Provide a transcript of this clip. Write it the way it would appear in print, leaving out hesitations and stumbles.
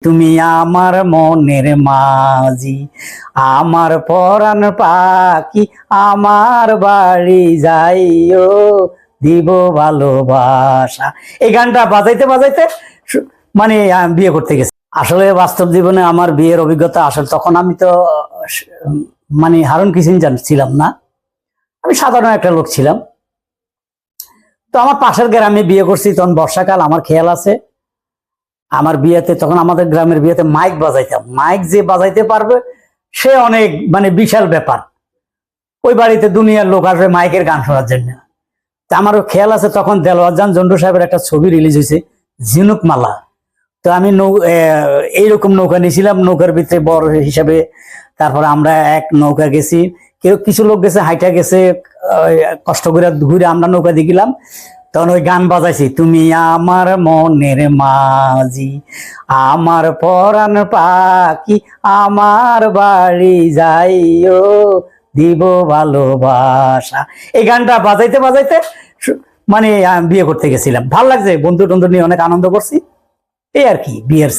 তুমি আমার মনের মাঝি, আমার পরাণ পাখি, আমার বাড়ি যাইও, দিব ভালোবাসা। এই গানটা বাজাইতে বাজাইতে মানে বিয়ে করতে গেছি। আসলে বাস্তব জীবনে আমার বিয়ের অভিজ্ঞতা, আসলে তখন আমি তো মানে হারুন কিসিঞ্জার ছিলাম না, আমি সাধারণ একটা লোক ছিলাম। তো আমার পাশের গ্রামে বিয়ে করছি, তখন বর্ষাকাল, আমার খেয়াল আছে আমার বিয়েতে, তখন আমাদের গ্রামের বিয়েতে মাইক বাজাইতাম। মাইক যে বাজাইতে পারবে সে অনেক মানে বিশাল ব্যাপার, ওই বাড়িতে দুনিয়ার লোক আসবে মাইকের গান শোনার জন্য। আমারও খেয়াল আছে তখন দেলোয়ার জান জন্টু সাহেবের একটা ছবি রিলিজ হয়েছে, ঝিনুক মালা। তো আমি এইরকম নৌকা নিয়েছিলাম, নৌকার ভিতরে বড় হিসাবে। তারপরে আমরা এক নৌকা গেছি, কিছু লোক গেছে হাইটা গেছে, কষ্ট করে ঘুরে আমরা নৌকা দিয়ে গেলাম। তখন ওই গান বাজাইছি, তুমি আমার মনের মাঝি, আমার পরাণ পাখি, আমার বাড়ি যাইও, দিব ভালোবাসা। এই গানটা বাজাইতে বাজাইতে মানে বিয়ে করতে গেছিলাম। ভাল লাগছে, বন্ধু টন্ধু নিয়ে অনেক আনন্দ করছি, এই আর কি বিয়ের।